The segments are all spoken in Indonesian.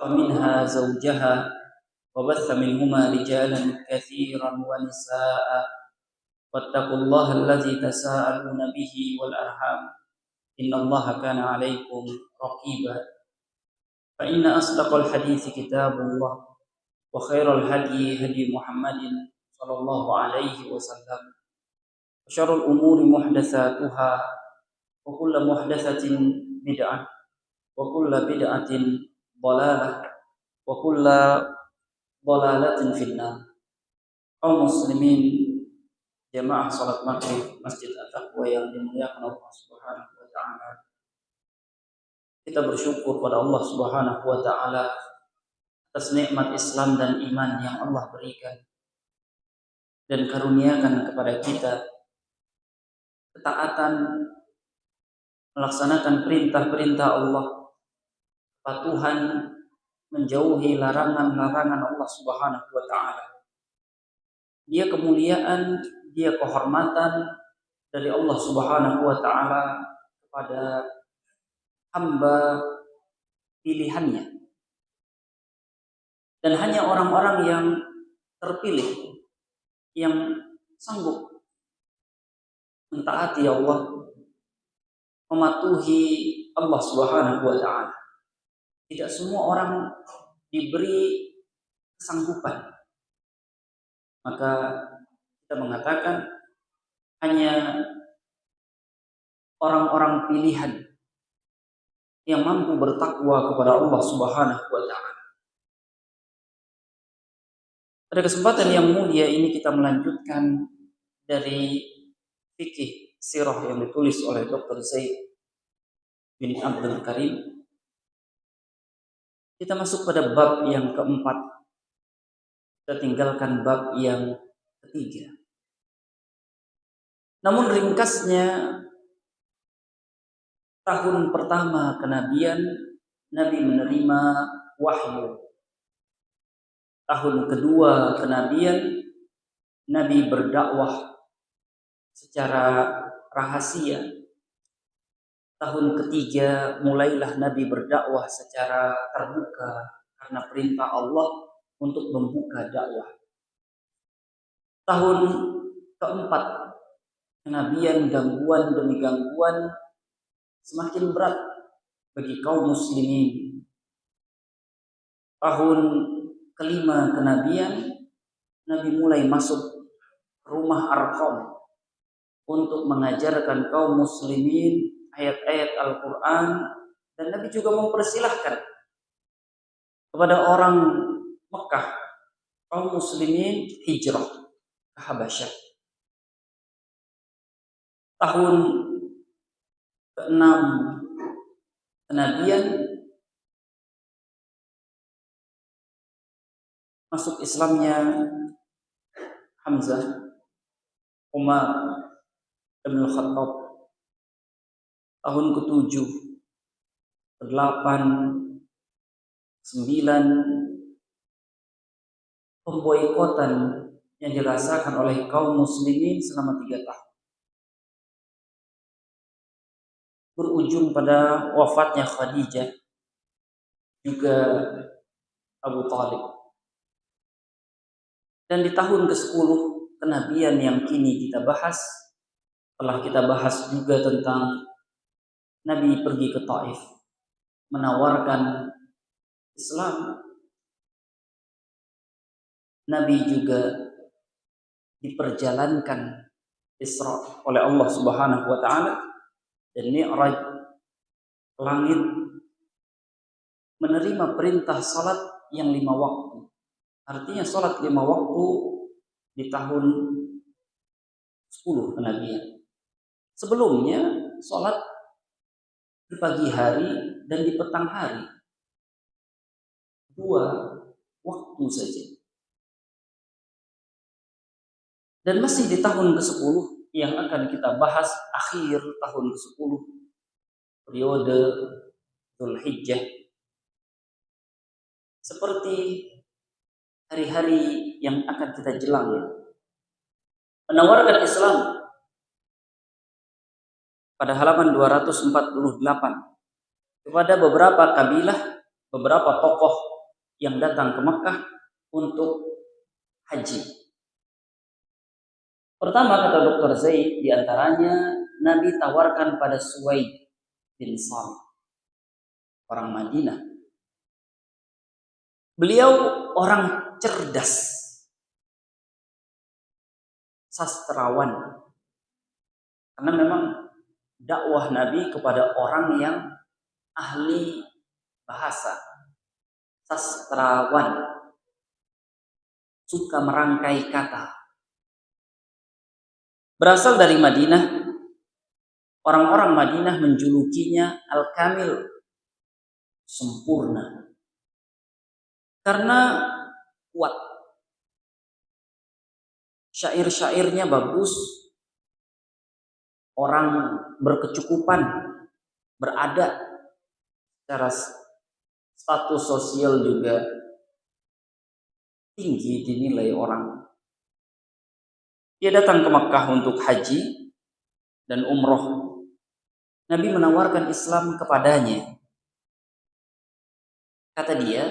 منها زوجها وبث منهما رجالا كثيرا ونساء واتقوا الله الذي تساءلون به والأرحام إن الله كان عليكم رقيبا فإن أصدق الحديث كتاب الله وخير الهدي هدي محمد صلى الله عليه وسلم وشر الأمور محدثاتها وكل محدثة بدعة وكل بدعة ضلالة وكل ضلالة في النار. Kaum muslimin jamaah salat maghrib Masjid At-Taqwa yang dimuliakan Allah Subhanahu wa taala. Kita bersyukur pada Allah Subhanahu wa taala atas nikmat Islam dan iman yang Allah berikan dan karuniakan kepada kita ketaatan melaksanakan perintah-perintah Allah, kepatuhan menjauhi larangan-larangan Allah Subhanahu wa taala. Dia kemuliaan, dia kehormatan dari Allah Subhanahu wa taala kepada hamba pilihannya. Dan hanya orang-orang yang terpilih yang sanggup mentaati Allah, mematuhi Allah Subhanahu wa taala. Tidak semua orang diberi kesanggupan. Maka kita mengatakan hanya orang-orang pilihan yang mampu bertakwa kepada Allah Subhanahu wa taala. Pada kesempatan yang mulia ini kita melanjutkan dari fikih sirah yang ditulis oleh Dr. Zaid bin Abdul Karim. Kita masuk pada bab yang keempat. Kita tinggalkan bab yang ketiga. Namun ringkasnya, tahun pertama kenabian Nabi menerima wahyu. Tahun kedua kenabian Nabi berdakwah secara rahasia. Tahun ketiga mulailah Nabi berdakwah secara terbuka karena perintah Allah untuk membuka dakwah. Tahun keempat kenabian, gangguan demi gangguan semakin berat bagi kaum muslimin. Tahun kelima kenabian Nabi mulai masuk rumah Arqam untuk mengajarkan kaum muslimin ayat-ayat Al-Quran, dan Nabi juga mempersilahkan kepada orang Mekah, kaum muslimin hijrah ke Habasyah. Tahun ke-6 kenabian masuk Islamnya Hamzah, Umar bin Khattab. Tahun ke-7, ke-8, 9 pemboikotan yang dirasakan oleh kaum muslimin selama 3 tahun. Berujung pada wafatnya Khadijah, juga Abu Talib. Dan di tahun ke-10 kenabian yang kini kita bahas, telah kita bahas juga tentang Nabi pergi ke Taif, menawarkan Islam. Nabi juga diperjalankan Isra oleh Allah Subhanahu wa taala dan Mi'raj ke langit, menerima perintah salat yang 5 waktu. Artinya salat 5 waktu di tahun 10 kenabian. Sebelumnya salat di pagi hari dan di petang hari, 2 waktu saja. Dan masih di tahun ke-10 yang akan kita bahas, akhir tahun ke-10 periode Dzulhijjah, seperti hari-hari yang akan kita jelang, menawarkan Islam pada halaman 248 kepada beberapa kabilah beberapa tokoh yang datang ke Mekah untuk haji. Pertama, kata Dr. Zaid, diantaranya Nabi tawarkan pada Suwaid bin Samit, orang Madinah. Beliau orang cerdas, sastrawan, karena memang dakwah Nabi kepada orang yang ahli bahasa, sastrawan, suka merangkai kata. Berasal dari Madinah, orang-orang Madinah menjulukinya Al-Kamil, sempurna, karena kuat, syair-syairnya bagus, orang berkecukupan, berada, secara status sosial juga tinggi dinilai orang. Dia datang ke Makkah untuk haji dan umroh. Nabi menawarkan Islam kepadanya. Kata dia,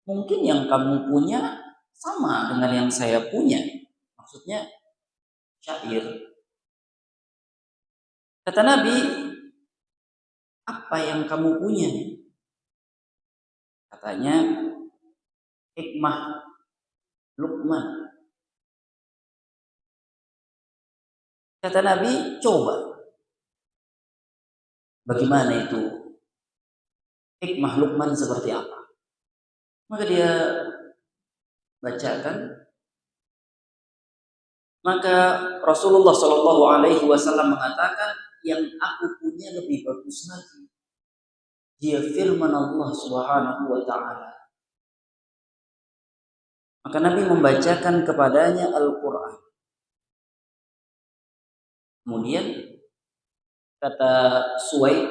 mungkin yang kamu punya sama dengan yang saya punya. Maksudnya syair. Kata Nabi, apa yang kamu punya? Katanya, hikmah Luqman. Kata Nabi, coba. Bagaimana itu? Hikmah Luqman seperti apa? Maka dia bacakan. Maka Rasulullah Shallallahu Alaihi Wasallam mengatakan, yang aku punya lebih bagus lagi. Dia firman Allah Subhanahu Wa Taala. Maka Nabi membacakan kepadanya Al-Quran. Kemudian kata Suwaid,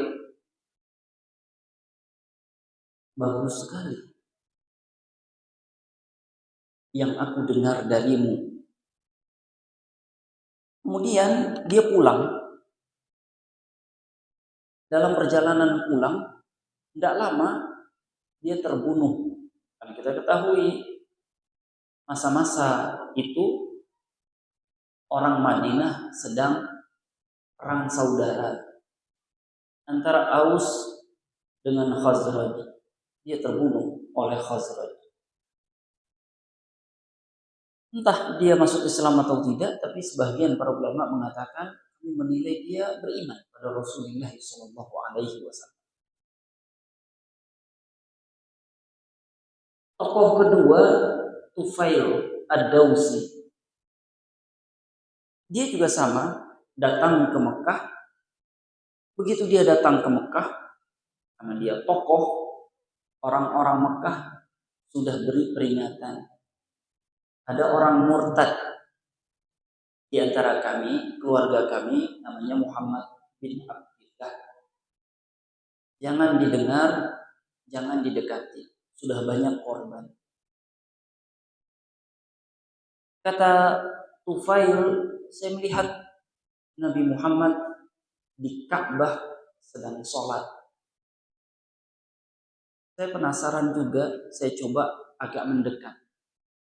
bagus sekali yang aku dengar darimu. Kemudian dia pulang. Dalam perjalanan pulang, tidak lama dia terbunuh. Karena kita ketahui masa-masa itu orang Madinah sedang perang saudara antara Aus dengan Khazraj. Dia terbunuh oleh Khazraj. Entah dia masuk Islam atau tidak, tapi sebagian para ulama mengatakan, kami menilai dia beriman pada Rasulullah SAW. Tokoh kedua, Tufail Ad-Dawsi. Dia juga sama, datang ke Mekah. Begitu dia datang ke Mekah, karena dia tokoh, orang-orang Mekah sudah beri peringatan. Ada orang murtad di antara kami, keluarga kami, namanya Muhammad bin Abdullah. Jangan didengar, jangan didekati. Sudah banyak korban. Kata Tufail, saya melihat Nabi Muhammad di Ka'bah sedang sholat. Saya penasaran juga, saya coba agak mendekat.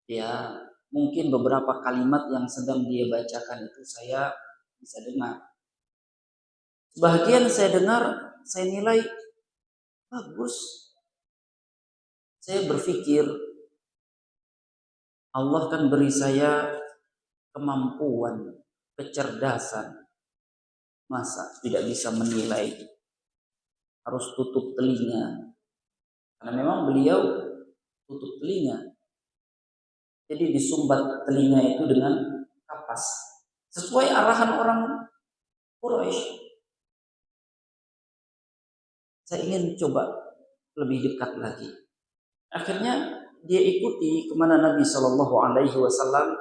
Ya, mungkin beberapa kalimat yang sedang dia bacakan itu saya bisa dengar. Sebagian saya dengar, saya nilai bagus. Saya berpikir, Allah kan beri saya kemampuan, kecerdasan. Masa tidak bisa menilai? Harus tutup telinga. Karena memang beliau tutup telinga. Jadi disumbat telinga itu dengan kapas. Sesuai arahan orang Quraisy. Saya ingin coba lebih dekat lagi. Akhirnya dia ikuti kemana Nabi Shallallahu Alaihi Wasallam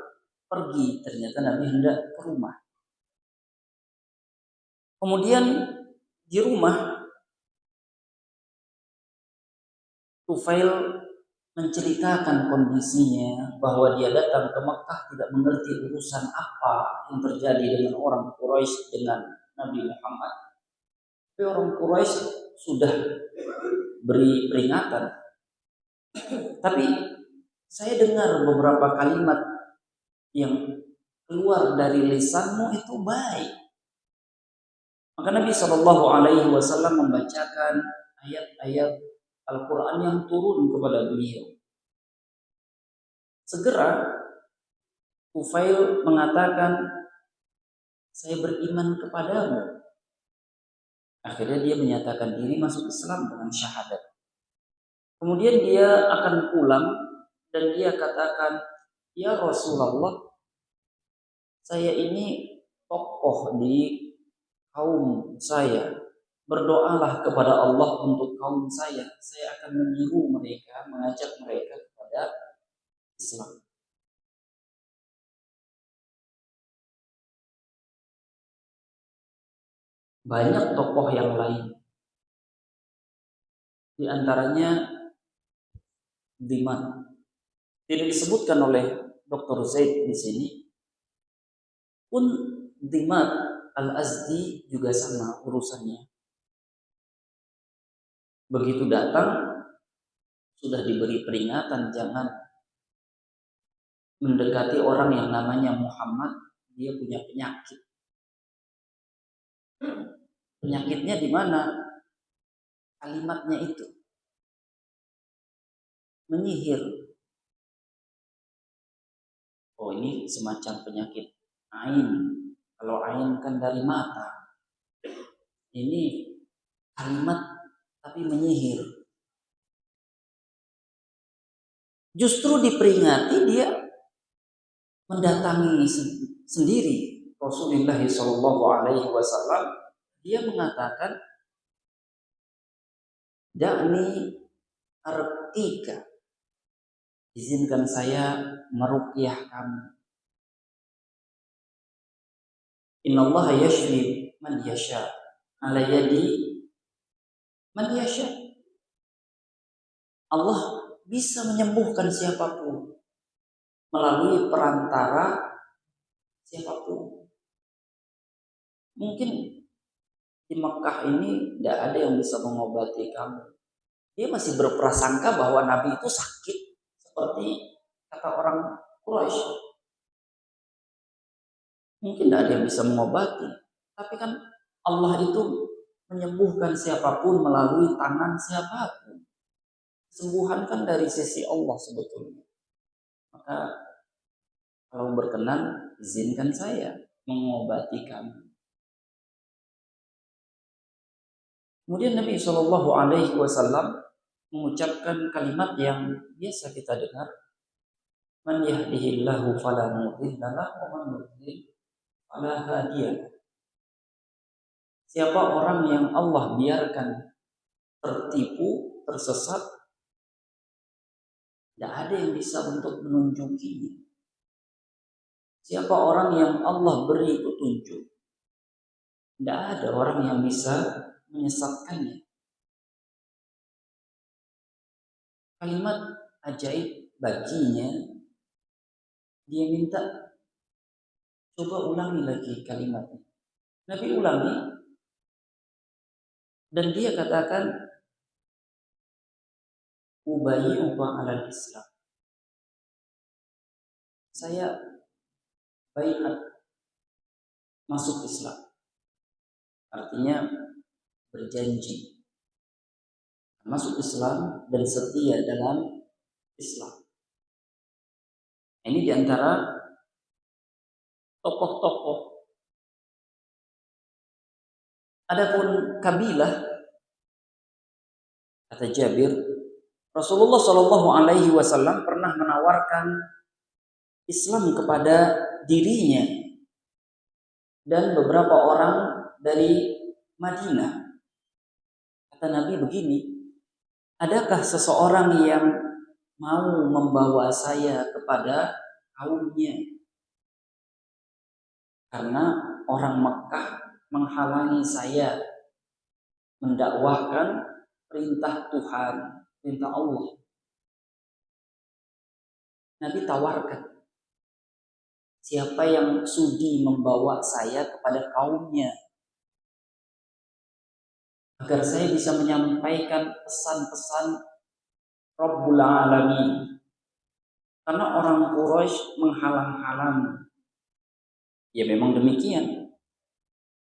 pergi. Ternyata Nabi hendak ke rumah. Kemudian di rumah Tufail menceritakan kondisinya bahwa dia datang ke Mekah tidak mengerti urusan apa yang terjadi dengan orang Quraisy dengan Nabi Muhammad. Tapi orang Quraisy sudah beri peringatan. Tapi saya dengar beberapa kalimat yang keluar dari lisanmu itu baik. Maka Nabi Shallallahu Alaihi Wasallam membacakan ayat-ayat Al-Quran yang turun kepada beliau. Segera Tufail mengatakan, saya beriman kepadamu. Akhirnya dia menyatakan diri masuk Islam dengan syahadat. Kemudian dia akan pulang dan dia katakan, ya Rasulullah, saya ini tokoh di kaum saya. Berdoalah kepada Allah untuk kaum saya. Saya akan menyeru mereka, mengajak mereka kepada Islam. Banyak tokoh yang lain. Di antaranya Diman. Tidak disebutkan oleh Dr. Zaid di sini. Pun Diman Al-Azdi juga sama urusannya. Begitu datang sudah diberi peringatan jangan mendekati orang yang namanya Muhammad, dia punya penyakit. Penyakitnya di mana? Kalimatnya itu menyihir. Oh, ini semacam penyakit ain. Kalau ain kan dari mata. Ini kalimat tapi menyihir. Justru diperingati dia mendatangi sendiri Rasulullah Shallallahu Alaihi Wasallam. Dia mengatakan, "Da'ni arqika, izinkan saya meruqyah kamu. Innallaha yashfi man yasha, ala yadi man yasha." Allah bisa menyembuhkan siapapun melalui perantara siapapun. Mungkin di Mekah ini tidak ada yang bisa mengobati kamu. Dia masih berprasangka bahwa Nabi itu sakit seperti kata orang Quraisy. Mungkin tidak ada yang bisa mengobati. Tapi kan Allah itu menyembuhkan siapapun melalui tangan siapapun. Kesembuhan kan dari sisi Allah sebetulnya. Maka kalau berkenan, izinkan saya mengobati kamu. Kemudian Nabi Shallallahu Alaihi Wasallam mengucapkan kalimat yang biasa kita dengar, "Man yahdihillahu fala mudilla lahu wa man yudlil fala hadiya." Siapa orang yang Allah biarkan tertipu, tersesat, tidak ada yang bisa untuk menunjukinya. Siapa orang yang Allah beri petunjuk, tidak ada orang yang bisa menyesatkannya. Kalimat ajaib baginya, dia minta coba ulangi lagi kalimatnya. Nabi ulangi dan dia katakan, ubayyuka 'alal Islam. Saya baiat masuk Islam. Artinya berjanji masuk Islam dan setia dalam Islam. Ini diantara tokoh-tokoh. Adapun kabilah, kata Jabir, Rasulullah Shallallahu Alaihi Wasallam pernah menawarkan Islam kepada dirinya dan beberapa orang dari Madinah. Kata Nabi begini, adakah seseorang yang mau membawa saya kepada kaumnya? Karena orang Mekah menghalangi saya mendakwahkan perintah Tuhan, perintah Allah. Nabi tawarkan, siapa yang sudi membawa saya kepada kaumnya? agar saya bisa menyampaikan pesan-pesan Rabbul Alamin. Karena orang Quraisy menghalang-halangi. Ya memang demikian.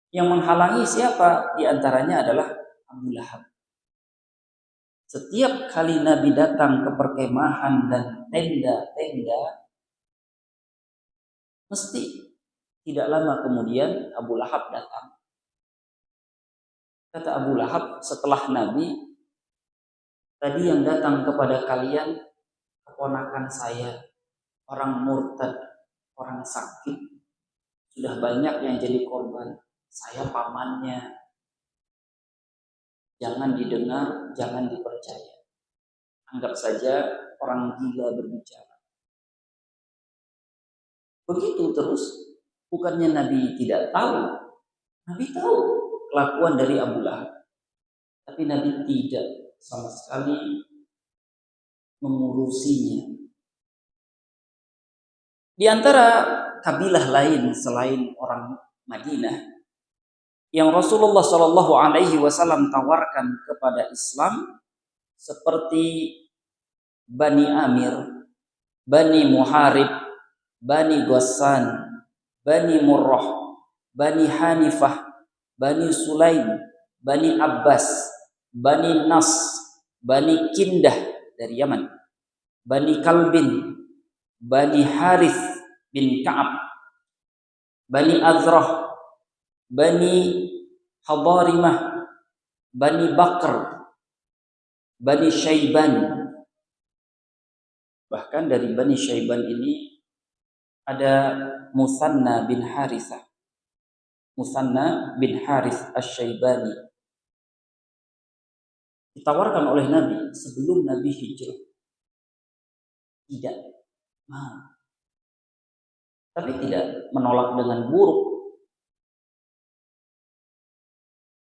Yang menghalangi siapa? Di antaranya adalah Abu Lahab. Setiap kali Nabi datang ke perkemahan dan tenda-tenda, mesti tidak lama kemudian Abu Lahab datang. Kata Abu Lahab setelah Nabi, tadi yang datang kepada kalian keponakan saya, orang murtad, orang sakit. Sudah banyak yang jadi korban. Saya pamannya. Jangan didengar, jangan dipercaya. Anggap saja orang gila berbicara. Begitu terus, bukannya Nabi tidak tahu. Nabi tahu kelakuan dari Abu Lahab. Tapi Nabi tidak sama sekali mengurusinya. Di antara kabilah lain selain orang Madinah yang Rasulullah Shallallahu Alaihi Wasallam tawarkan kepada Islam seperti Bani Amir, Bani Muharib, Bani Ghassan, Bani Murrah, Bani Hanifah, Bani Sulaim, Bani Abbas, Bani Nas, Bani Kindah dari Yaman, Bani Kalbin, Bani Harith bin Ka'ab, Bani Azrah, Bani Hadarimah, Bani Bakr, Bani Syaiban. Bahkan dari Bani Syaiban ini ada Musanna bin Harithah. Musanna bin Harith Asy-Syaibani. Ditawarkan oleh Nabi sebelum Nabi hijrah. Tidak mau. Tapi tidak menolak dengan buruk.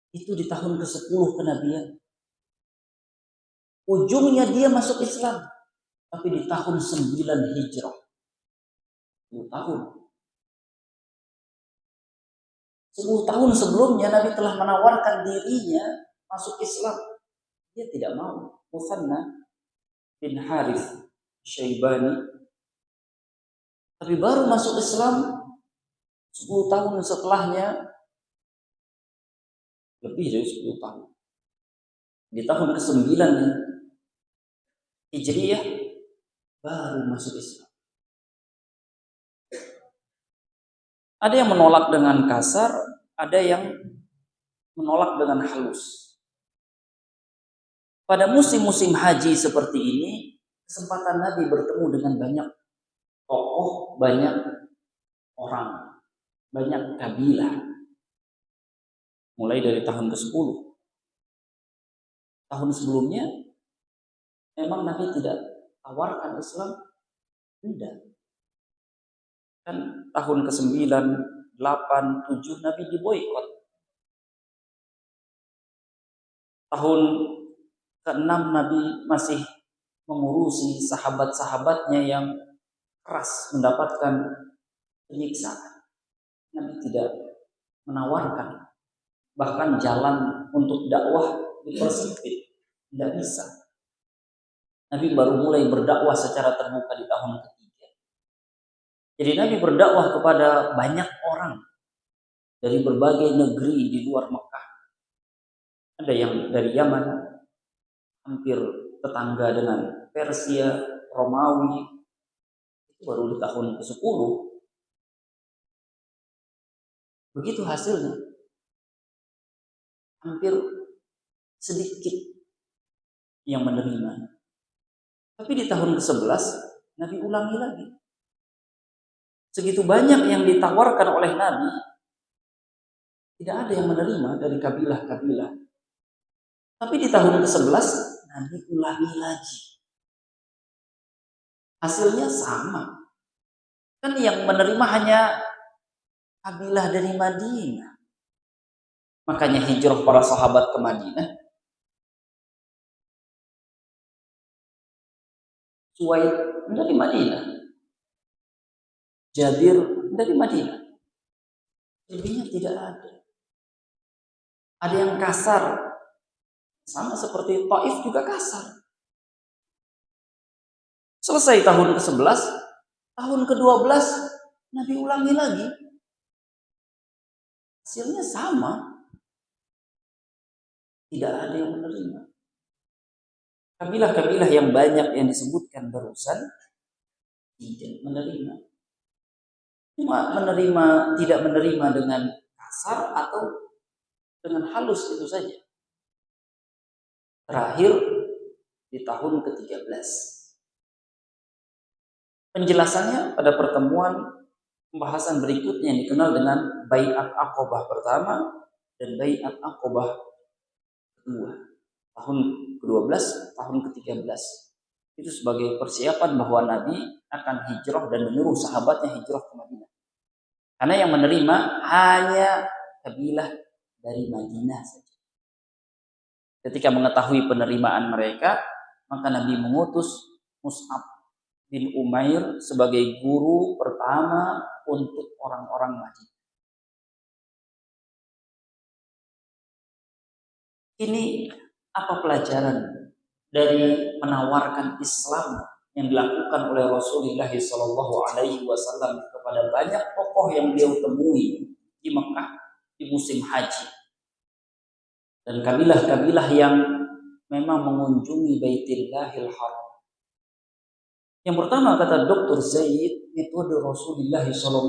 Itu di tahun ke-10 kenabian. Ujungnya dia masuk Islam. Tapi di tahun 9 hijrah. 10 tahun. 10 tahun sebelumnya Nabi telah menawarkan dirinya masuk Islam. Dia tidak mau. Musanna bin Harith Syaibani. Tapi baru masuk Islam 10 tahun setelahnya, lebih dari 10 tahun. Di tahun ke-9 Hijriyah baru masuk Islam. Ada yang menolak dengan kasar, ada yang menolak dengan halus. Pada musim-musim haji seperti ini, kesempatan Nabi bertemu dengan banyak tokoh, banyak orang, banyak kabilah. Mulai dari tahun ke-10. Tahun sebelumnya memang Nabi tidak tawarkan Islam. Tidak. Kan tahun ke-9, 8, 7 Nabi diboikot. Tahun ke-6 Nabi masih mengurusi sahabat-sahabatnya yang keras mendapatkan penyiksaan. Nabi tidak menawarkan. Bahkan jalan untuk dakwah dipersempit. Tidak bisa. Nabi baru mulai berdakwah secara terbuka di tahun ke-3. Jadi Nabi berdakwah kepada banyak orang dari berbagai negeri di luar Mekah. Ada yang dari Yaman, hampir tetangga dengan Persia, Romawi. Itu baru di tahun ke-10. Begitu hasilnya. Hampir sedikit yang menerima. Tapi di tahun ke-11 Nabi ulangi lagi. Segitu banyak yang ditawarkan oleh Nabi, tidak ada yang menerima dari kabilah-kabilah. Tapi di tahun ke-11 Nabi ulangi lagi. Hasilnya sama. Kan yang menerima hanya kabilah dari Madinah. Makanya hijrah para sahabat ke Madinah. Suwaid dari Madinah. Jabir dari Madinah. Lebihnya tidak ada. Ada yang kasar Sama seperti Taif juga kasar. Selesai tahun ke-11, tahun ke-12 Nabi ulangi lagi. Hasilnya sama. Tidak ada yang menerima. Kabilah-kabilah yang banyak yang disebutkan barusan tidak menerima. Cuma tidak menerima dengan kasar atau dengan halus itu saja. Terakhir di tahun ke-13. Penjelasannya pada pertemuan pembahasan berikutnya yang dikenal dengan Bai'at Aqabah pertama dan Bai'at Aqabah kedua. Tahun ke-12, tahun ke-13. Itu sebagai persiapan bahwa Nabi akan hijrah dan menyuruh sahabatnya hijrah ke Madinah. Karena yang menerima hanya kabilah dari Madinah saja. Ketika mengetahui penerimaan mereka, maka Nabi mengutus Mus'ab bin Umair sebagai guru pertama untuk orang-orang Madinah. Ini apa pelajaran dari menawarkan Islam yang dilakukan oleh Rasulullah SAW kepada banyak tokoh yang beliau temui di Mekah di musim haji dan kabilah-kabilah yang memang mengunjungi Baitullahil Haram. Yang pertama kata Dr. Zaid, metode Rasulullah SAW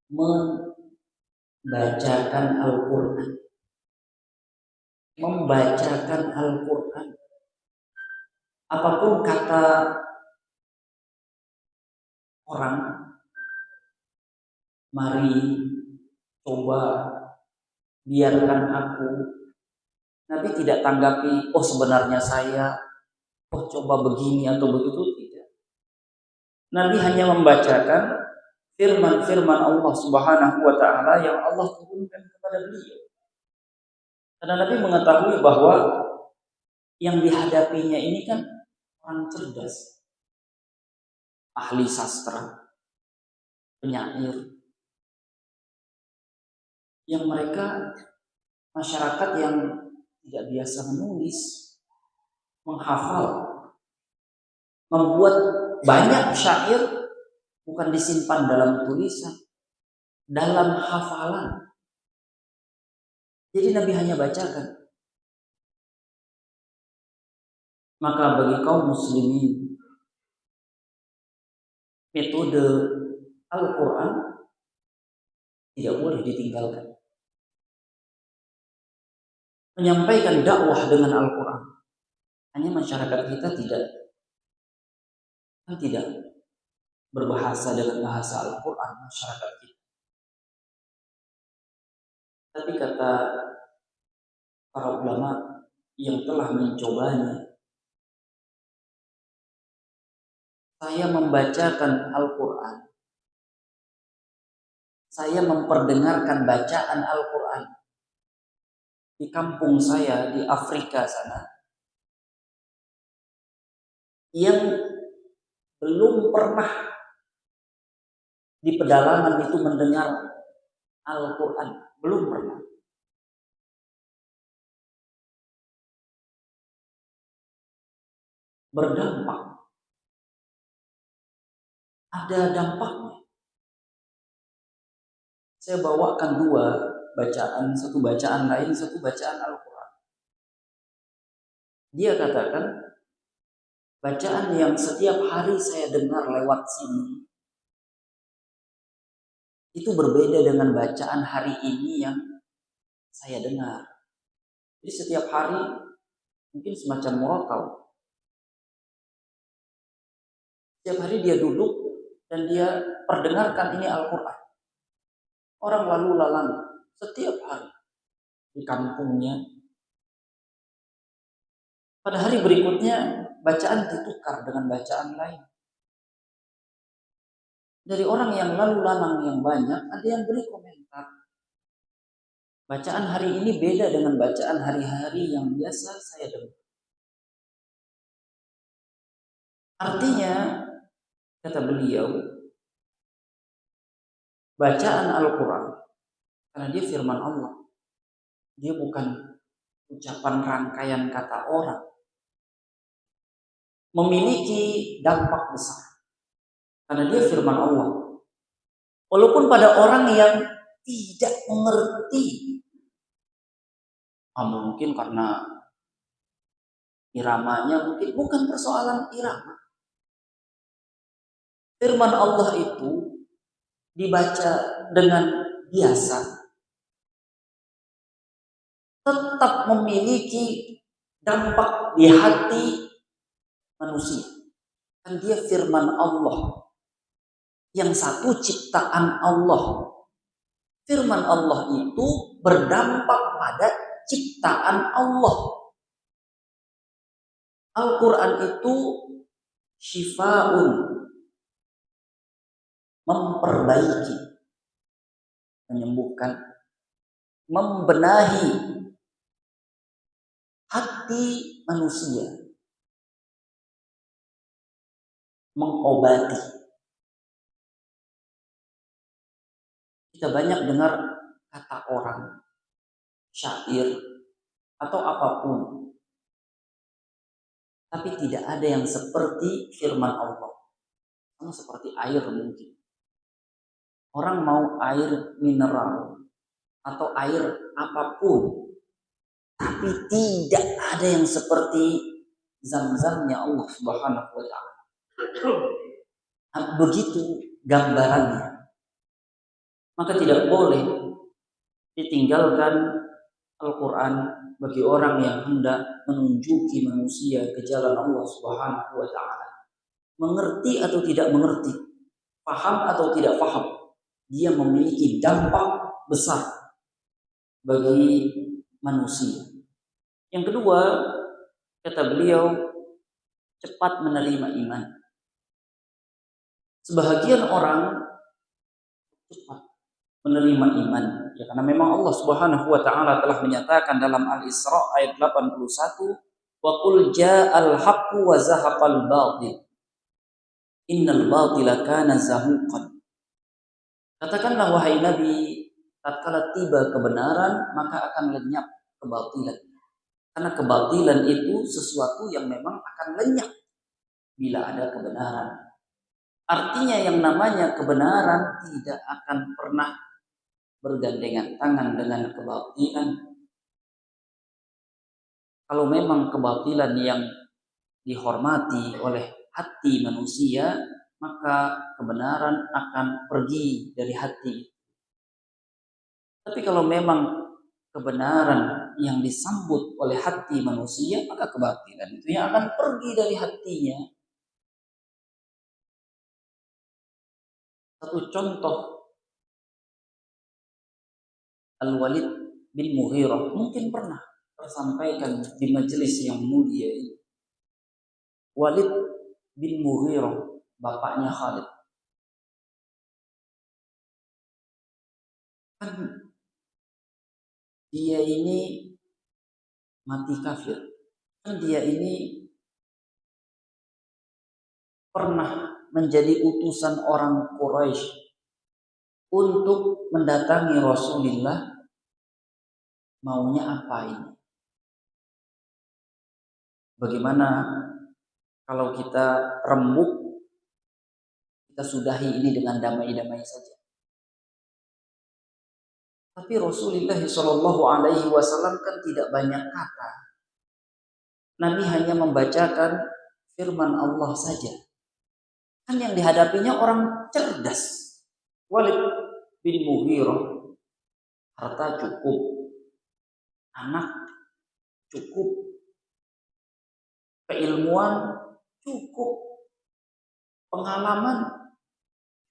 membacakan Al-Quran. Membacakan Al-Quran. Apapun kata orang, mari coba biarkan aku. Nabi tidak tanggapi, oh sebenarnya saya, oh coba begini atau begitu, tidak. Nabi hanya membacakan firman-firman Allah Subhanahu wa taala yang Allah turunkan kepada beliau. Karena Nabi mengetahui bahwa yang dihadapinya ini kan orang cerdas, ahli sastra, penyair, yang mereka masyarakat yang tidak biasa menulis, menghafal, membuat banyak syair bukan disimpan dalam tulisan, dalam hafalan. Jadi Nabi hanya bacakan. Maka bagi kaum muslimin, metode Al-Quran tidak boleh ditinggalkan. Menyampaikan dakwah dengan Al-Quran. Hanya masyarakat kita tidak berbahasa dengan bahasa Al-Quran masyarakat kita. Tapi kata para ulama yang telah mencobanya, saya membacakan Al-Quran, saya memperdengarkan bacaan Al-Quran di kampung saya di Afrika sana, yang belum pernah di pedalaman itu mendengar Al-Quran, belum pernah. Berdampak. Ada dampaknya. Saya bawakan dua bacaan, satu bacaan lain, satu bacaan Al-Quran. Dia katakan, bacaan yang setiap hari saya dengar lewat sini, itu berbeda dengan bacaan hari ini yang saya dengar. Jadi setiap hari mungkin semacam murotal. Setiap hari dia duduk dan dia perdengarkan ini Al-Quran. Orang lalu lalang setiap hari di kampungnya. Pada hari berikutnya bacaan ditukar dengan bacaan lain. Dari orang yang lalu lalang yang banyak, ada yang beri komentar. Bacaan hari ini beda dengan bacaan hari-hari yang biasa saya dengar. Artinya, kata beliau, bacaan Al-Quran, karena dia firman Allah, dia bukan ucapan rangkaian kata orang memiliki dampak besar karena dia firman Allah. Walaupun pada orang yang tidak mengerti, mungkin karena iramanya, mungkin bukan persoalan irama. Firman Allah itu dibaca dengan biasa tetap memiliki dampak di hati manusia. Kan dia firman Allah, yang satu ciptaan Allah. Firman Allah itu berdampak pada ciptaan Allah. Al-Quran itu syifa'un, memperbaiki, menyembuhkan, membenahi hati manusia, mengobati. Kita banyak dengar kata orang, syair, atau apapun, tapi tidak ada yang seperti firman Allah. Sama seperti air mungkin. Orang mau air mineral atau air apapun, tapi tidak ada yang seperti zam-zamnya Allah Subhanahu wa ta'ala. Begitu gambarannya. Maka tidak boleh ditinggalkan Al-Quran bagi orang yang hendak menunjuki manusia ke jalan Allah Subhanahu wa ta'ala. Mengerti atau tidak mengerti, paham atau tidak paham, dia memiliki dampak besar bagi manusia. Yang kedua, kata beliau, cepat menerima iman. Sebahagian orang cepat menerima iman, ya, karena memang Allah Subhanahu wa ta'ala telah menyatakan dalam Al-Isra ayat 81, wa qul ja'al haqqu wa zahaqal batil innal batila kana zahuqan. Katakanlah wahai Nabi, tatkala tiba kebenaran maka akan lenyap kebatilan. Karena kebatilan itu sesuatu yang memang akan lenyap bila ada kebenaran. Artinya yang namanya kebenaran tidak akan pernah bergandengan tangan dengan kebatilan. Kalau memang kebatilan yang dihormati oleh hati manusia, maka kebenaran akan pergi dari hati. Tapi kalau memang kebenaran yang disambut oleh hati manusia, maka kebatilan itu yang akan pergi dari hatinya. Satu contoh, Al-Walid bin Mughirah mungkin pernah tersampaikan di majelis yang mulia ini. Walid bin Mughirah, bapaknya Khalid, kan dia ini mati kafir. Kan dia ini pernah menjadi utusan orang Quraisy untuk mendatangi Rasulullah. Maunya apa ini? Bagaimana kalau kita rembuk, kita sudahi ini dengan damai-damai saja. Tapi Rasulullah Shallallahu Alaihi Wasallam kan tidak banyak kata. Nabi hanya membacakan firman Allah saja. Kan yang dihadapinya orang cerdas. Walid bin Mughirah, harta cukup, anak cukup, keilmuan cukup, pengalaman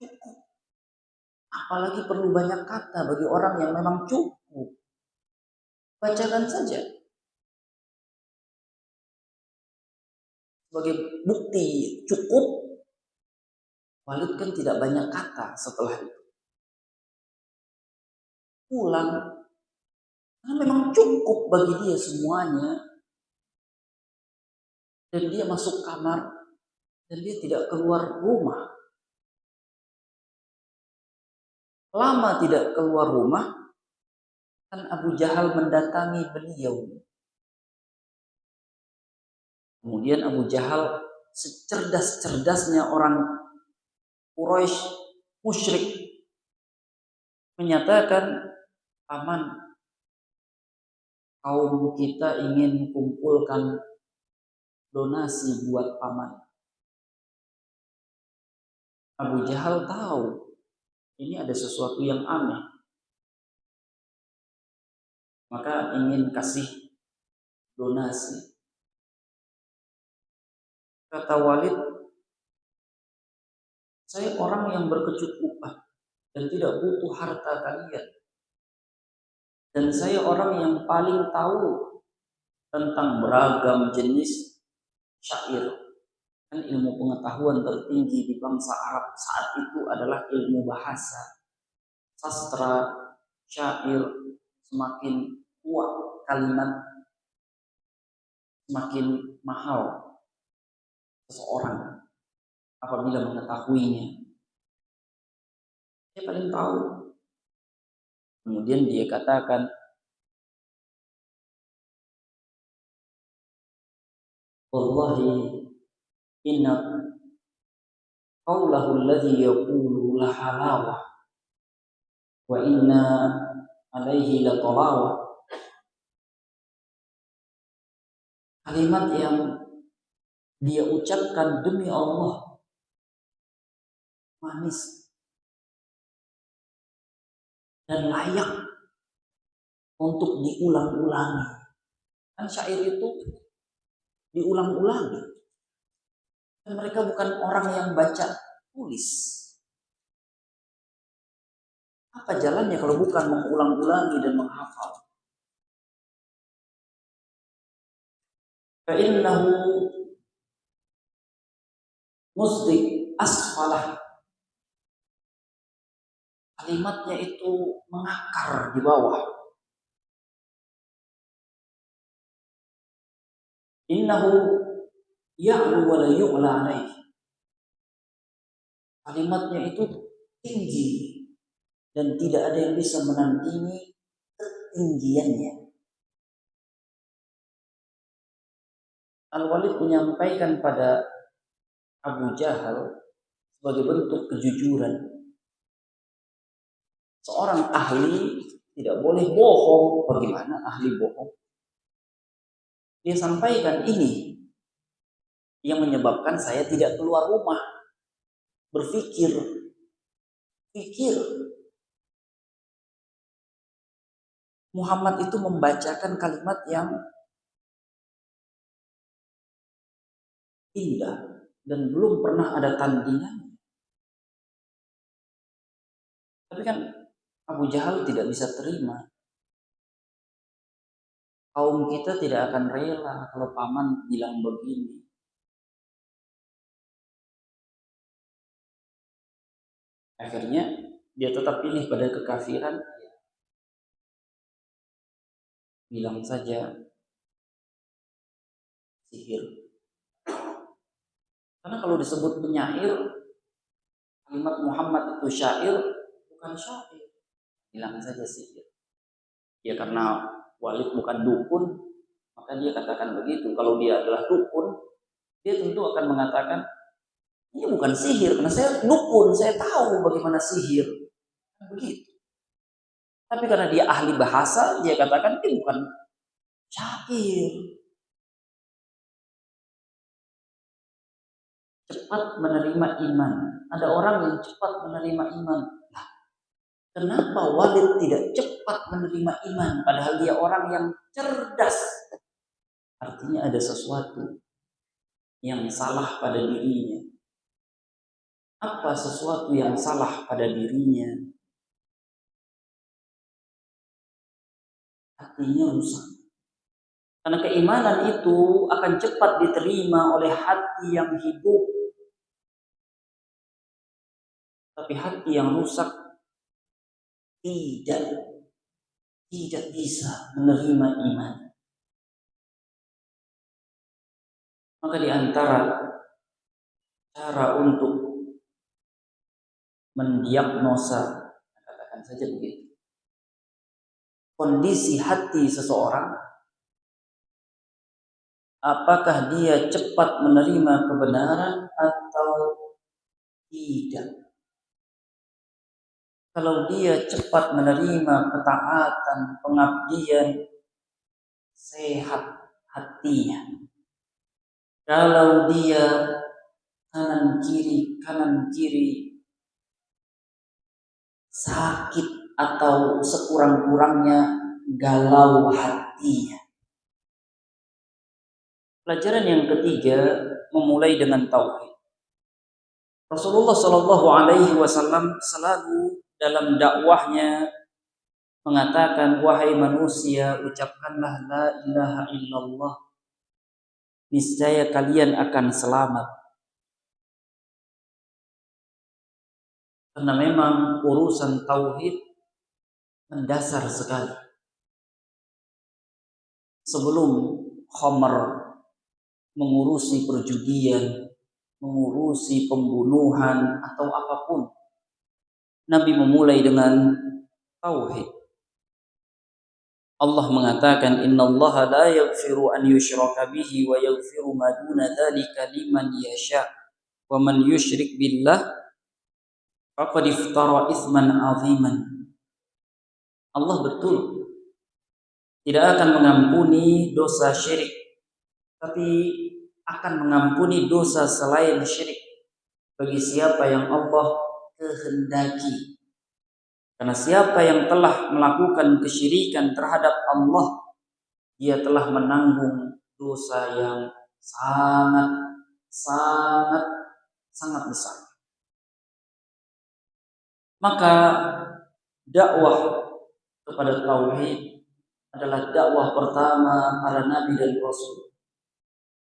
cukup. Apalagi perlu banyak kata bagi orang yang memang cukup. Bacakan saja. Sebagai bukti cukup, Walid kan tidak banyak kata setelah itu. Pulang, karena memang cukup bagi dia semuanya. Dan dia masuk kamar, dan dia tidak keluar rumah. Lama tidak keluar rumah, kan Abu Jahal mendatangi beliau. Kemudian Abu Jahal secerdas-cerdasnya orang Quraisy musyrik menyatakan, paman, kaum kita ingin kumpulkan donasi buat paman. Abu Jahal tahu ini ada sesuatu yang aneh, maka ingin kasih donasi. Kata Walid, saya orang yang berkecukupan dan tidak butuh harta kalian. Dan saya orang yang paling tahu tentang beragam jenis syair. Kan ilmu pengetahuan tertinggi di bangsa Arab saat itu adalah ilmu bahasa. Sastra, syair, semakin kuat kalimat, semakin mahal seseorang apabila mengetahuinya. Dia paling tahu. Kemudian dia katakan, wallahi inna qawlahu alladhi yaqulu la halawah wa inna alaihi la talawah. Kalimat yang dia ucapkan demi Allah manis dan layak untuk diulang-ulangi. Kan syair itu diulang-ulangi. Dan mereka bukan orang yang baca tulis. Apa jalannya kalau bukan mengulang-ulangi dan menghafal? Fa'innahu musdik asfalah. Kalimatnya itu mengakar di bawah. Innahu ya'lu wa la yu'la alaih. Kalimatnya itu tinggi dan tidak ada yang bisa menandingi ketinggiannya. Al-Walid menyampaikan pada Abu Jahal sebagai bentuk kejujuran. Seorang ahli tidak boleh bohong. Bagaimana ahli bohong? Dia sampaikan, ini yang menyebabkan saya tidak keluar rumah. Berpikir. Muhammad itu membacakan kalimat yang indah dan belum pernah ada tandingan. Tapi kan Abu Jahal tidak bisa terima. Kaum kita tidak akan rela kalau paman bilang begini. Akhirnya dia tetap pilih pada kekafiran. Bilang saja sihir. Karena kalau disebut penyair, kalimat Muhammad itu syair, bukan syair. Bilang saja sihir. Ya karena Walid bukan dukun, maka dia katakan begitu. Kalau dia adalah dukun, dia tentu akan mengatakan, ini bukan sihir, karena saya dukun, saya tahu bagaimana sihir. Begitu. Tapi karena dia ahli bahasa, dia katakan ini bukan syair. Cepat menerima iman. Ada orang yang cepat menerima iman. Nah, kenapa Walid tidak cepat menerima iman? Padahal dia orang yang cerdas. Artinya ada sesuatu yang salah pada dirinya. Apa sesuatu yang salah pada dirinya? Hatinya rusak. Karena keimanan itu akan cepat diterima oleh hati yang hidup. Tapi hati yang rusak tidak bisa menerima iman. Maka di antara cara untuk mendiagnosa, katakan saja begitu, kondisi hati seseorang apakah dia cepat menerima kebenaran atau tidak. Kalau dia cepat menerima ketaatan, pengabdian, sehat hatinya. Kalau dia kanan kiri sakit atau sekurang-kurangnya galau hatinya. Pelajaran yang ketiga memulai dengan tauhid. Rasulullah Shallallahu Alaihi Wasallam selalu dalam dakwahnya mengatakan, wahai manusia, ucapkanlah la ilaha illallah, niscaya kalian akan selamat. Karena memang urusan tauhid mendasar sekali. Sebelum khamar, mengurusi perjudian, mengurusi pembunuhan atau apapun, Nabi memulai dengan tauhid. Allah mengatakan, innallaha la yaghfiru an yushraka bihi wa yaghfiru ma duna dzalika liman yasha wa man yusyrik billah faqad iftara itsman 'aziman. Allah betul tidak akan mengampuni dosa syirik, tapi akan mengampuni dosa selain syirik bagi siapa yang Allah kehendaki. Karena siapa yang telah melakukan kesyirikan terhadap Allah, dia telah menanggung dosa yang sangat besar. Maka dakwah kepada tauhid adalah dakwah pertama para nabi dan rasul,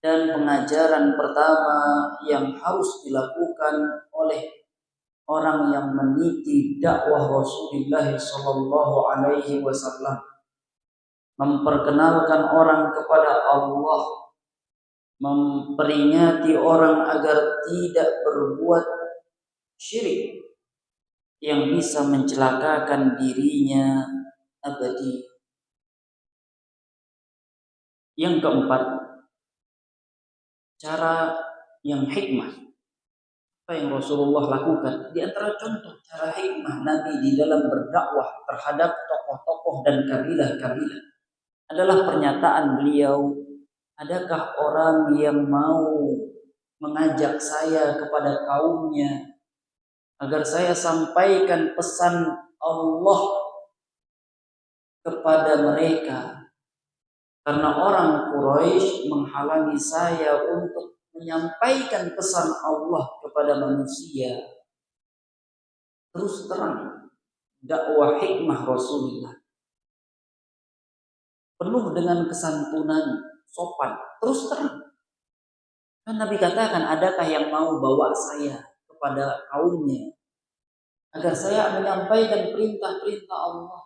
dan pengajaran pertama yang harus dilakukan oleh orang yang meniti dakwah Rasulullah Sallallahu Alaihi Wasallam, memperkenalkan orang kepada Allah, memperingati orang agar tidak berbuat syirik yang bisa mencelakakan dirinya abadi. Yang keempat, cara yang hikmah. Apa yang Rasulullah lakukan? Di antara contoh cara hikmah Nabi di dalam berdakwah terhadap tokoh-tokoh dan kabilah-kabilah adalah pernyataan beliau, adakah orang yang mau mengajak saya kepada kaumnya agar saya sampaikan pesan Allah kepada mereka? Karena orang Quraisy menghalangi saya untuk menyampaikan pesan Allah kepada manusia. Terus terang, dakwah hikmah Rasulullah penuh dengan kesantunan, sopan, terus terang. Kan Nabi katakan, adakah yang mau bawa saya kepada kaumnya agar saya menyampaikan perintah-perintah Allah?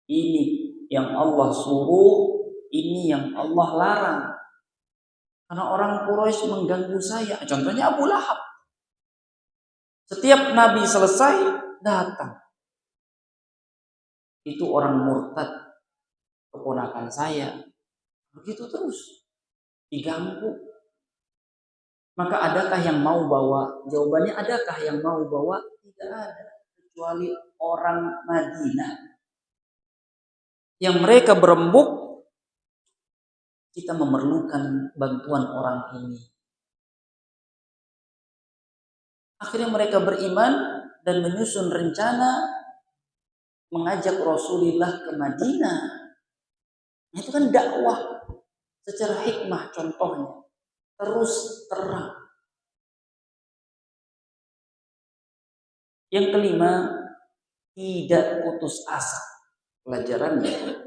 Ini yang Allah suruh, ini yang Allah larang. Karena orang Quraisy mengganggu saya. Contohnya Abu Lahab. Setiap Nabi selesai, datang. Itu orang murtad, keponakan saya. Begitu terus. Diganggu. Maka adakah yang mau bawa? Jawabannya, adakah yang mau bawa? Tidak ada. Kecuali orang Madinah. Yang mereka berembuk, kita memerlukan bantuan orang ini. Akhirnya mereka beriman dan menyusun rencana mengajak Rasulullah ke Madinah. Itu kan dakwah secara hikmah, contohnya terus terang. Yang kelima, tidak putus asa. Pelajarannya,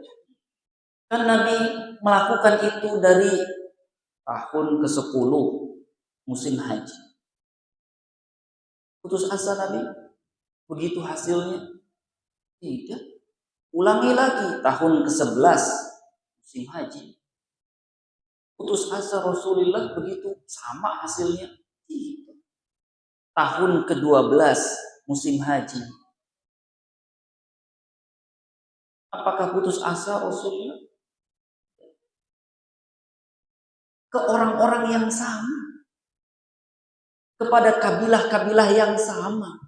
kan Nabi melakukan itu dari tahun ke-10 musim haji. Putus asa Nabi? Begitu hasilnya? Tidak. Ulangi lagi tahun ke-11 musim haji. Putus asa Rasulullah begitu sama hasilnya? Tidak. Tahun ke-12 musim haji. Apakah putus asa Rasulullah? ke orang-orang yang sama, kepada kabilah-kabilah yang sama,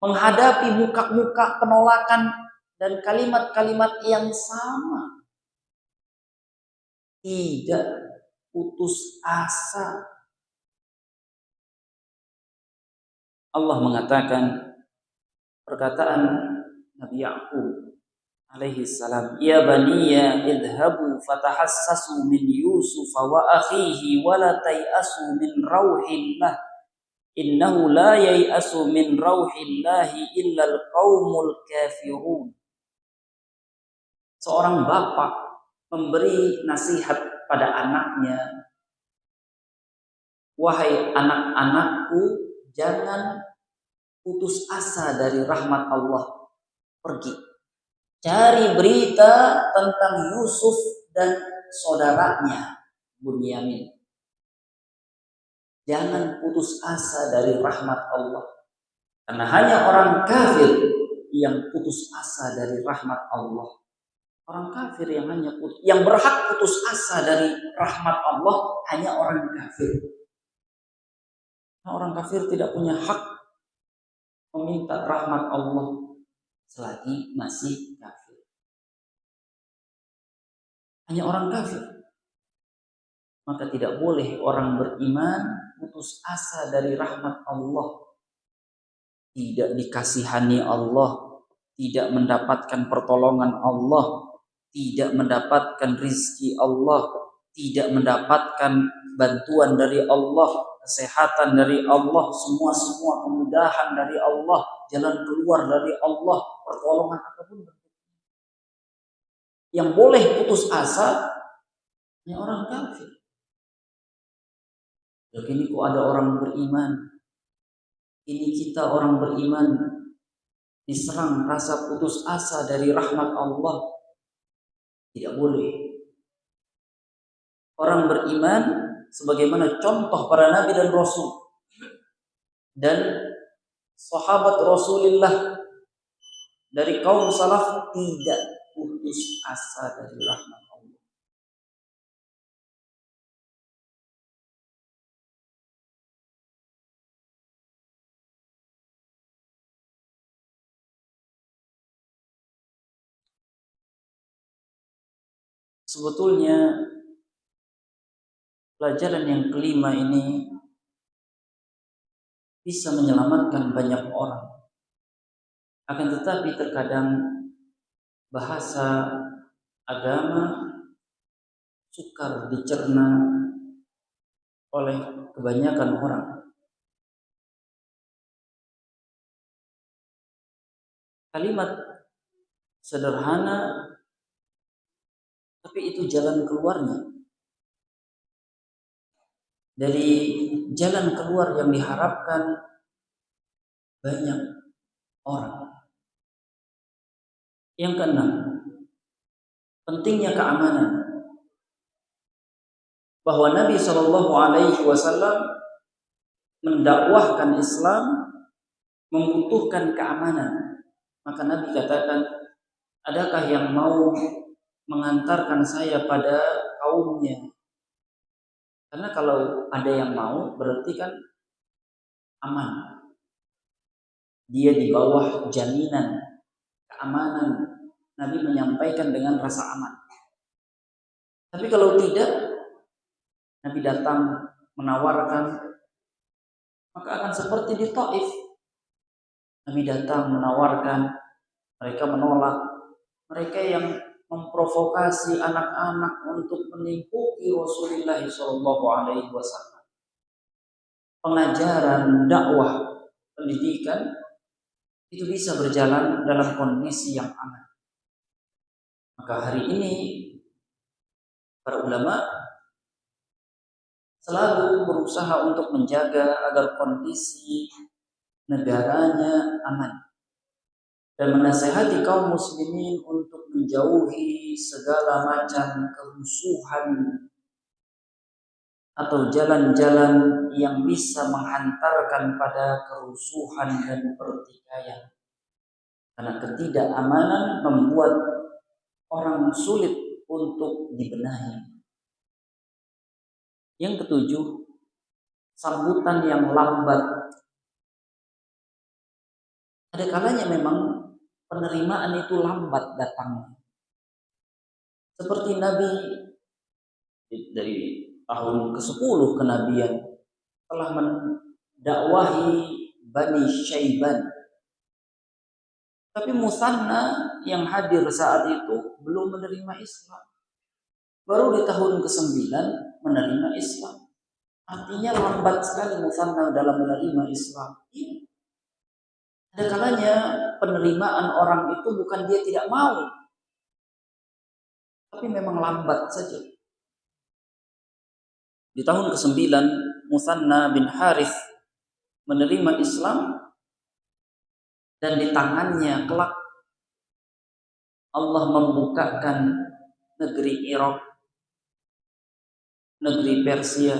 menghadapi muka-muka penolakan dan kalimat-kalimat yang sama, tidak putus asa. Allah mengatakan perkataan Nabi Ya'qub alaihi salam, "Ya baniya idhabu fatahassasu min Yusuf wa akhihi wa la tayasu min rauhillah innahu la yayasu min rauhillahi illa al-qaumul kafirun." Seorang bapak memberi nasihat pada anaknya, "Wahai anak-anakku, jangan putus asa dari rahmat Allah. Pergi cari berita tentang Yusuf dan saudaranya Bunyamin. Jangan putus asa dari rahmat Allah. Karena hanya orang kafir yang putus asa dari rahmat Allah. Orang kafir yang berhak putus asa dari rahmat Allah hanya orang kafir. Nah, orang kafir tidak punya hak meminta rahmat Allah selagi masih kafir. Hanya orang kafir. Maka tidak boleh orang beriman putus asa dari rahmat Allah. Tidak dikasihani Allah, tidak mendapatkan pertolongan Allah, tidak mendapatkan rizki Allah, tidak mendapatkan bantuan dari Allah, kesehatan dari Allah, semua kemudahan dari Allah, jalan keluar dari Allah, pertolongan apapun. Yang boleh putus asa hanya orang kafir. Ini kok ada orang beriman, ini kita orang beriman diserang rasa putus asa dari rahmat Allah. Tidak boleh. Orang beriman sebagaimana contoh para nabi dan rasul dan sahabat Rasulullah dari kaum salaf tidak putus asa dari rahmat Allah. Sebetulnya pelajaran yang kelima ini bisa menyelamatkan banyak orang. Akan tetapi terkadang bahasa agama sukar dicerna oleh kebanyakan orang. Kalimat sederhana, tapi itu jalan keluarnya. Dari jalan keluar yang diharapkan banyak orang. Yang keenam, pentingnya keamanan. Bahwa Nabi Shallallahu Alaihi Wasallam mendakwahkan Islam membutuhkan keamanan. Maka Nabi katakan, adakah yang mau mengantarkan saya pada kaumnya? Karena kalau ada yang mau berarti kan aman. Dia di bawah jaminan keamanan. Nabi menyampaikan dengan rasa aman. Tapi kalau tidak, Nabi datang menawarkan, maka akan seperti di Taif. Nabi datang menawarkan, mereka menolak. Mereka yang memprovokasi anak-anak untuk menipuki Rasulullah SAW. Pengajaran, dakwah, pendidikan itu bisa berjalan dalam kondisi yang aman. Maka hari ini para ulama selalu berusaha untuk menjaga agar kondisi negaranya aman dan menasihati kaum muslimin untuk menjauhi segala macam kerusuhan atau jalan-jalan yang bisa menghantarkan pada kerusuhan dan pertikaian. Karena ketidakamanan membuat orang sulit untuk dibenahi. Yang ketujuh, sambutan yang lambat. Ada kalanya memang penerimaan itu lambat datangnya. Seperti Nabi dari tahun ke-10 kenabian telah mendakwahi Bani Syaiban. Tapi Musanna yang hadir saat itu belum menerima Islam. Baru di tahun ke-9 menerima Islam. Artinya lambat sekali Musanna dalam menerima Islam. Ada kalanya penerimaan orang itu bukan dia tidak mau, tapi memang lambat saja. Di tahun ke-9 Musanna bin Harith menerima Islam, dan di tangannya kelak Allah membukakan negeri Irak, negeri Persia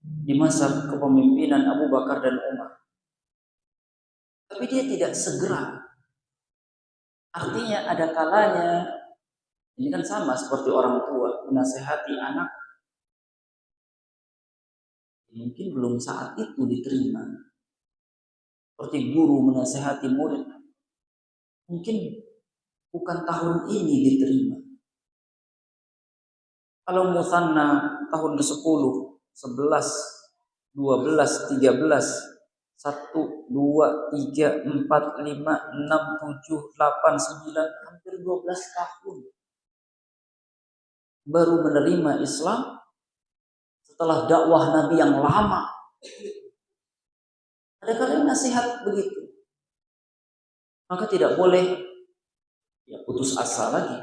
di masa kepemimpinan Abu Bakar dan Umar. Tapi dia tidak segera. Artinya ada kalanya, ini kan sama seperti orang tua menasehati anak, mungkin belum saat itu diterima. Seperti guru menasehati murid, mungkin bukan tahun ini diterima. Kalau Musanna tahun ke-10, 11, 12, 13, 1, 2, 3, 4, 5, 6, 7, 8, 9, hampir 12 tahun baru menerima Islam setelah dakwah Nabi yang lama. Ada kali nasihat begitu, maka tidak boleh putus asa lagi.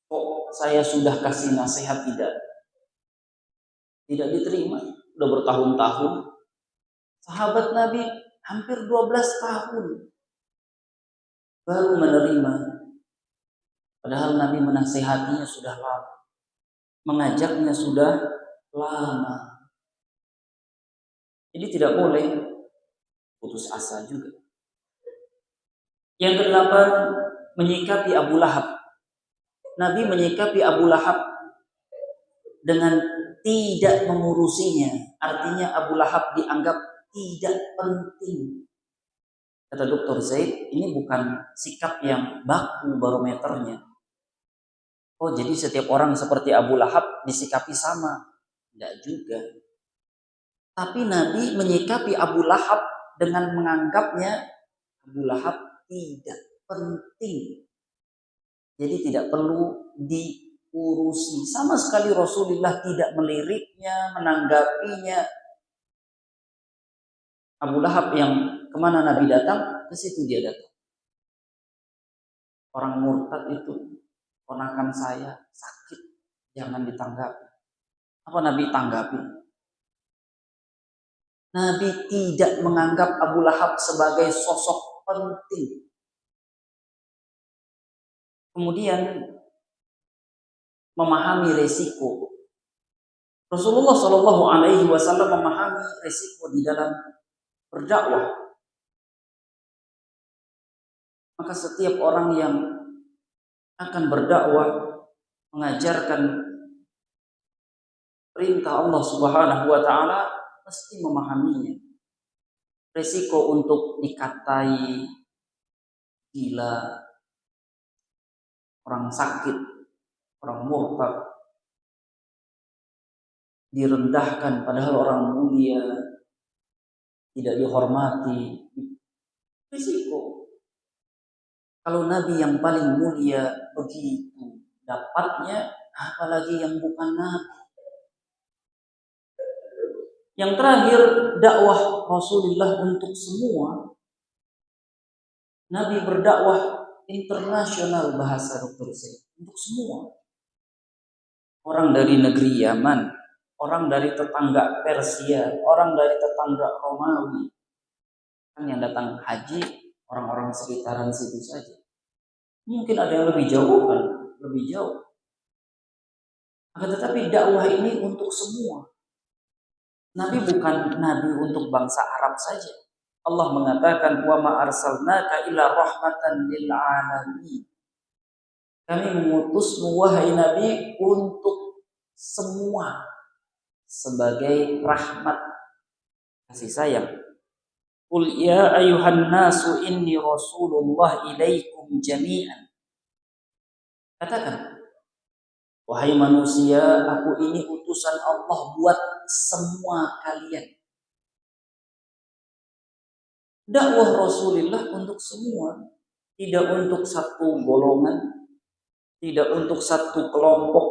Kok saya sudah kasih nasihat tidak diterima, udah bertahun-tahun. Sahabat Nabi hampir 12 tahun baru menerima. Padahal Nabi menasihatinya sudah lama, mengajaknya sudah lama. Jadi tidak boleh putus asa juga. Yang ke-8, menyikapi Abu Lahab. Nabi menyikapi Abu Lahab dengan tidak mengurusinya. Artinya Abu Lahab dianggap tidak penting. Kata Dr. Zaid, ini bukan sikap yang baku barometernya. Oh, jadi setiap orang seperti Abu Lahab disikapi sama? Tidak juga. Tapi Nabi menyikapi Abu Lahab dengan menganggapnya Abu Lahab tidak penting. Jadi tidak perlu diurusi. Sama sekali Rasulullah tidak meliriknya, menanggapinya. Abu Lahab yang kemana Nabi datang, ke situ dia datang. Orang murtad itu, ponakan saya sakit, jangan ditanggapi. Apa Nabi tanggapi? Nabi tidak menganggap Abu Lahab sebagai sosok penting. Kemudian memahami resiko. Rasulullah Shallallahu Alaihi Wasallam memahami resiko di dalam berdakwah. Maka setiap orang yang akan berdakwah, mengajarkan perintah Allah Subhanahu wa taala mesti memahaminya. Resiko untuk dikatai gila, orang sakit, orang murtad, direndahkan padahal orang mulia, tidak dihormati. Risiko. Kalau Nabi yang paling mulia begitu dapatnya, apalagi yang bukan Nabi. Yang terakhir, dakwah Rasulullah untuk semua. Nabi berdakwah internasional, bahasa Dr. Zaid, untuk semua. Orang dari negeri Yaman, orang dari tetangga Persia, orang dari tetangga Romawi. Kan yang datang haji orang-orang sekitaran situ saja. Mungkin ada yang lebih jauh kan, lebih jauh. Akan tetapi dakwah ini untuk semua. Nabi bukan nabi untuk bangsa Arab saja. Allah mengatakan wa ma arsalnaka illa rahmatan lil alamin. Kami mengutusmu wahai Nabi untuk semua sebagai rahmat kasih sayang. Qul ya ayuhan nasu inni rasulullah ilaikum jami'an. Katakan, wahai manusia, aku ini utusan Allah buat semua kalian. Dakwah Rasulullah untuk semua, tidak untuk satu golongan, tidak untuk satu kelompok,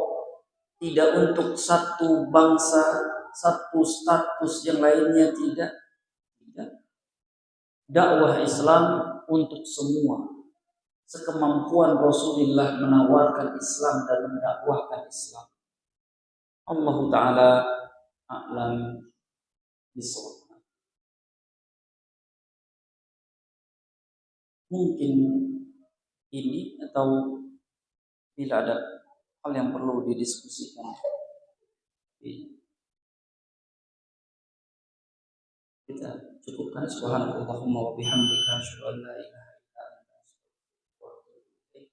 tidak untuk satu bangsa, satu status yang lainnya, tidak. Dakwah Islam untuk semua. Sekemampuan Rasulullah menawarkan Islam dan mendakwahkan Islam. Allah Ta'ala a'lam bishawab. Mungkin ini atau bila ada hal yang perlu didiskusikan, kita cukupkan. Subhanallahumma wa bihamdika asyhadu an la ilaha illa anta astaghfiruka wa atubu ilaik.